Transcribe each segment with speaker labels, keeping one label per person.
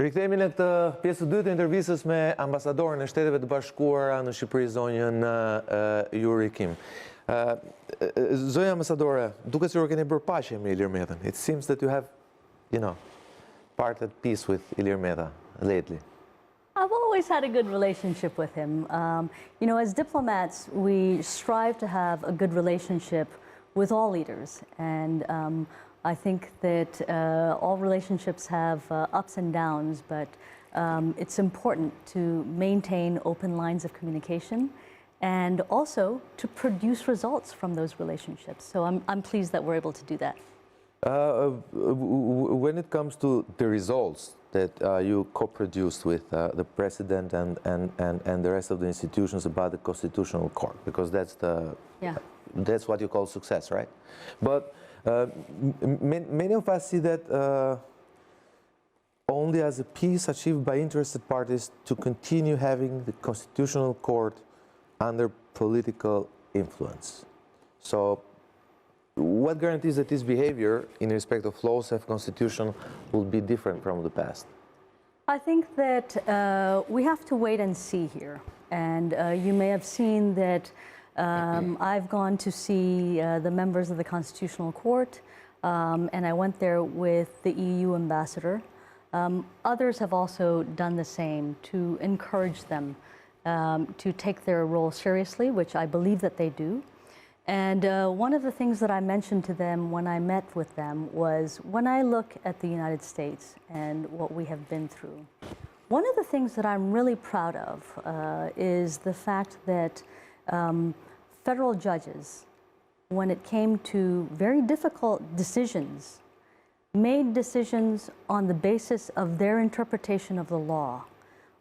Speaker 1: Rikthehemi në këtë pjesë të dytë të intervistës me ambasadorën e Shteteve të Bashkuara në Shqipëri, zonjën Yuri Kim. Zonja ambasadore, duket sikur keni bërë paqe me Ilir Metën. It seems that you have, parted peace with Ilir Meta lately.
Speaker 2: I've always had a good relationship with him. As diplomats, we strive to have a good relationship with all leaders. And I think that all relationships have ups and downs, but it's important to maintain open lines of communication and also to produce results from those relationships. So I'm pleased that we're able to do that.
Speaker 1: When it comes to the results that you co-produced with the President and the rest of the institutions about the Constitutional Court, because that's what you call success, right? But many of us see that only as a peace achieved by interested parties to continue having the Constitutional Court under political influence. So what guarantees that this behavior in respect of laws and constitution will be different from the past?
Speaker 2: I think that we have to wait and see here. And you may have seen that I've gone to see the members of the Constitutional Court, and I went there with the EU ambassador. Others have also done the same to encourage them to take their role seriously, which I believe that they do. And one of the things that I mentioned to them when I met with them was, when I look at the United States and what we have been through, one of the things that I'm really proud of is the fact that federal judges, when it came to very difficult decisions, made decisions on the basis of their interpretation of the law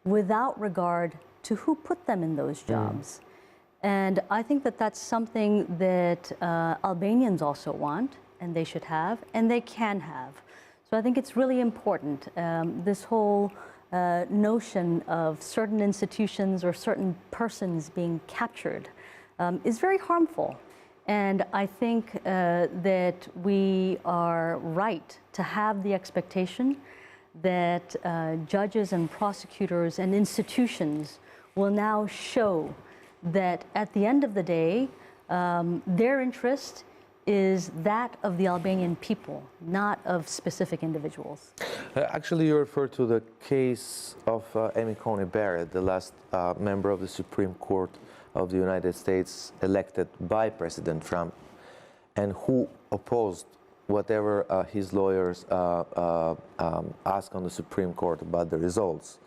Speaker 2: without regard to who put them in those jobs. And I think that that's something that Albanians also want, and they should have, and they can have. So I think it's really important. This whole notion of certain institutions or certain persons being captured is very harmful. And I think that we are right to have the expectation that judges and prosecutors and institutions will now show that at the end of the day, their interest is that of the Albanian people, not of specific individuals.
Speaker 1: Actually, you refer to the case of Amy Coney Barrett, the last member of the Supreme Court of the United States elected by President Trump, and who opposed whatever his lawyers asked on the Supreme Court about the results,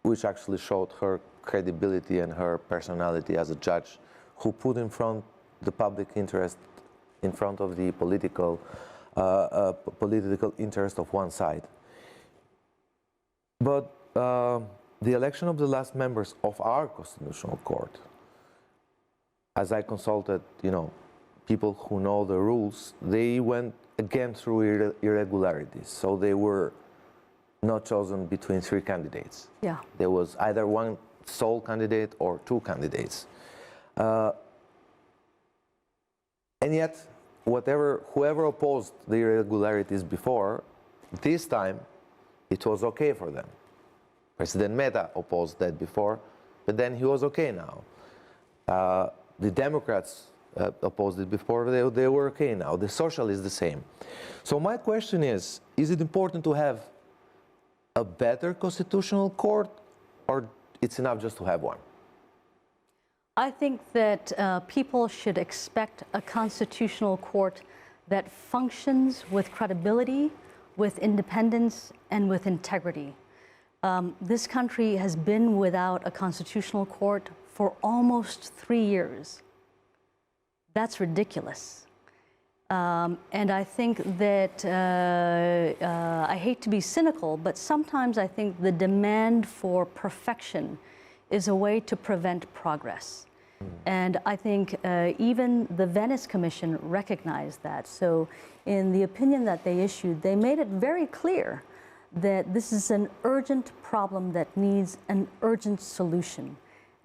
Speaker 1: which actually showed her credibility and her personality as a judge, who put in front the public interest in front of the political interest of one side. But the election of the last members of our Constitutional Court, as I consulted, people who know the rules, they went again through irregularities. So they were not chosen between three candidates.
Speaker 2: Yeah.
Speaker 1: There was either one sole candidate or two candidates. And yet, whoever opposed the irregularities before, this time, it was okay for them. President Meta opposed that before, but then he was okay now. The Democrats opposed it before, they were okay now. The Socialists the same. So my question is it important to have a better Constitutional Court, or it's enough just to have one?
Speaker 2: I think that people should expect a Constitutional Court that functions with credibility, with independence, and with integrity. This country has been without a Constitutional Court for almost 3 years. That's ridiculous. And I think that, I hate to be cynical, but sometimes I think the demand for perfection is a way to prevent progress. And I think even the Venice Commission recognized that. So in the opinion that they issued, they made it very clear that this is an urgent problem that needs an urgent solution,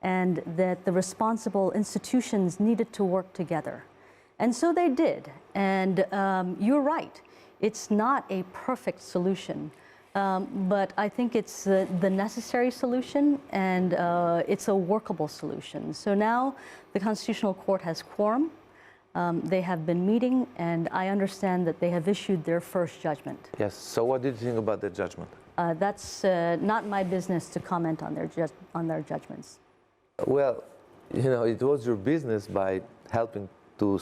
Speaker 2: and that the responsible institutions needed to work together. And so they did. And you're right, it's not a perfect solution, But I think it's the necessary solution, and it's a workable solution. So now the Constitutional Court has quorum. They have been meeting, and I understand that they have issued their first judgment.
Speaker 1: Yes. So what did you think about the judgment?
Speaker 2: That's not my business to comment on their judgments.
Speaker 1: Well, you know, it was your business by helping to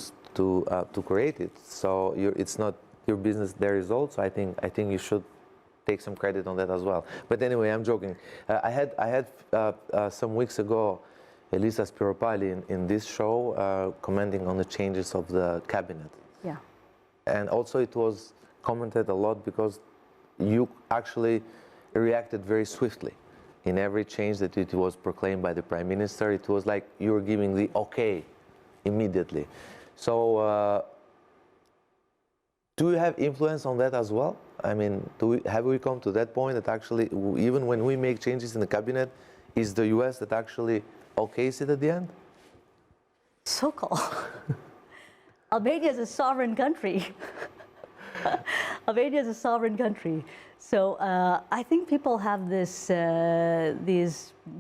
Speaker 1: create it. So it's not your business, their results. I think you should take some credit on that as well. But anyway, I'm joking. I had some weeks ago Elisa Spiropali in this show commenting on the changes of the cabinet.
Speaker 2: Yeah.
Speaker 1: And also it was commented a lot because you actually reacted very swiftly. In every change that it was proclaimed by the Prime Minister, it was like you were giving the okay immediately. So do you have influence on that as well? I mean, have we come to that point that actually, even when we make changes in the cabinet, is the US that actually okays it at the end?
Speaker 2: So-called. Albania is a sovereign country. Albania is a sovereign country. So I think people have these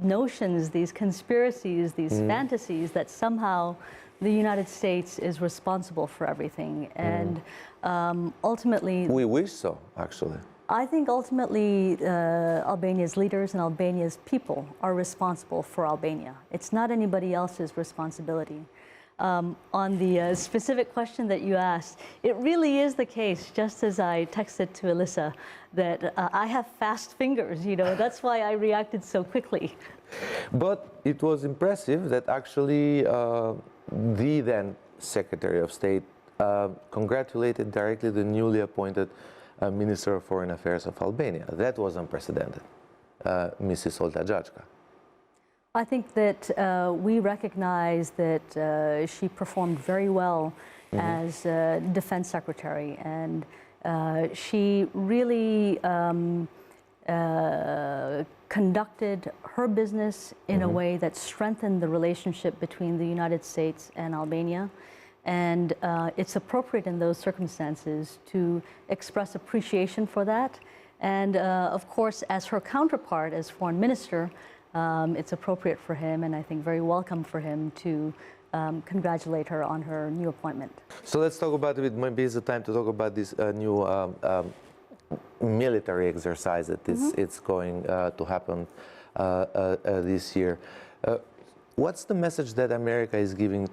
Speaker 2: notions, these conspiracies, these fantasies that somehow the United States is responsible for everything. And ultimately...
Speaker 1: We wish so, actually.
Speaker 2: I think ultimately Albania's leaders and Albania's people are responsible for Albania. It's not anybody else's responsibility. On the specific question that you asked, it really is the case, just as I texted to Elisa, that I have fast fingers, you know, that's why I reacted so quickly.
Speaker 1: But it was impressive that actually the then Secretary of State congratulated directly the newly appointed Minister of Foreign Affairs of Albania. That was unprecedented, Mrs. Olta Gjykatën.
Speaker 2: I think that we recognize that she performed very well as Defense Secretary, and she really conducted her business in a way that strengthened the relationship between the United States and Albania. And it's appropriate in those circumstances to express appreciation for that. And of course, as her counterpart, as Foreign Minister, it's appropriate for him, and I think very welcome for him, to congratulate her on her new appointment.
Speaker 1: So let's talk about it. Maybe it's the time to talk about this new military exercise that it's going to happen this year. What's the message that America is giving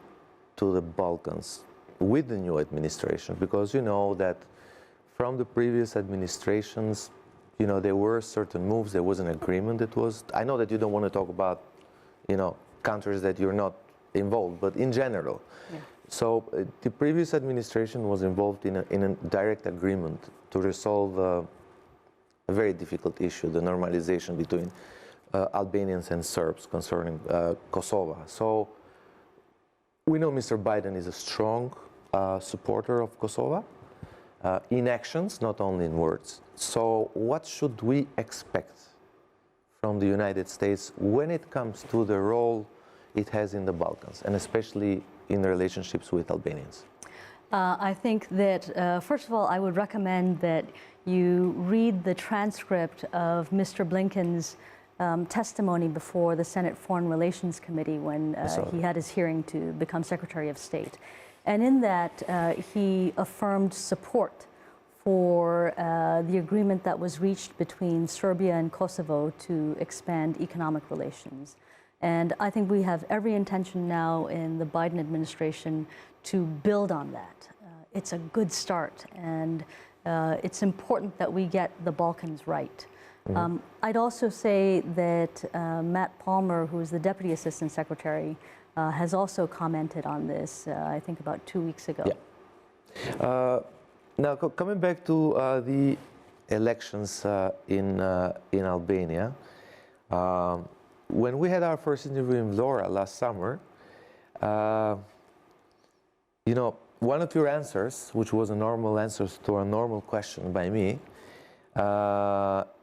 Speaker 1: to the Balkans with the new administration? Because you know that from the previous administrations, you know, there were certain moves, there was an agreement that was, I know that you don't want to talk about, you know, countries that you're not involved, but in general. Yeah. So the previous administration was involved in a direct agreement to resolve a very difficult issue, the normalization between Albanians and Serbs concerning Kosovo. So we know Mr. Biden is a strong supporter of Kosovo in actions, not only in words. So what should we expect from the United States when it comes to the role it has in the Balkans, and especially in the relationships with Albanians?
Speaker 2: I think that, first of all, I would recommend that you read the transcript of Mr. Blinken's testimony before the Senate Foreign Relations Committee when he had his hearing to become Secretary of State. And in that, he affirmed support for the agreement that was reached between Serbia and Kosovo to expand economic relations. And I think we have every intention now in the Biden administration to build on that. It's a good start, and it's important that we get the Balkans right. I'd also say that Matt Palmer, who is the Deputy Assistant Secretary, has also commented on this, I think about 2 weeks ago.
Speaker 1: Yeah. Now, coming back to the elections in Albania, when we had our first interview in Vlora last summer, you know, one of your answers, which was a normal answer to a normal question by me,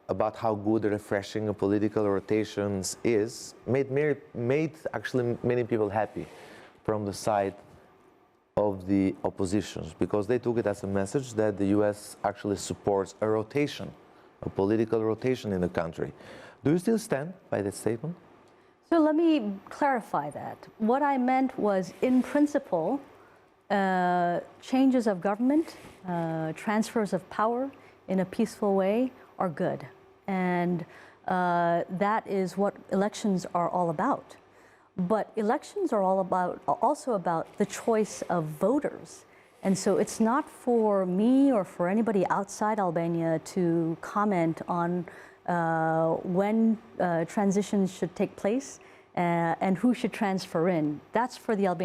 Speaker 1: about how good and refreshing a political rotations is, made actually many people happy from the side of the oppositions, because they took it as a message that the US actually supports a rotation a political rotation in the country. Do you still stand by that statement?
Speaker 2: So let me clarify that. What I meant was, in principle, changes of government, transfers of power in a peaceful way are good. And that is what elections are all about. But elections are also about the choice of voters. And so it's not for me or for anybody outside Albania to comment on when transitions should take place and who should transfer in. That's for the Albanian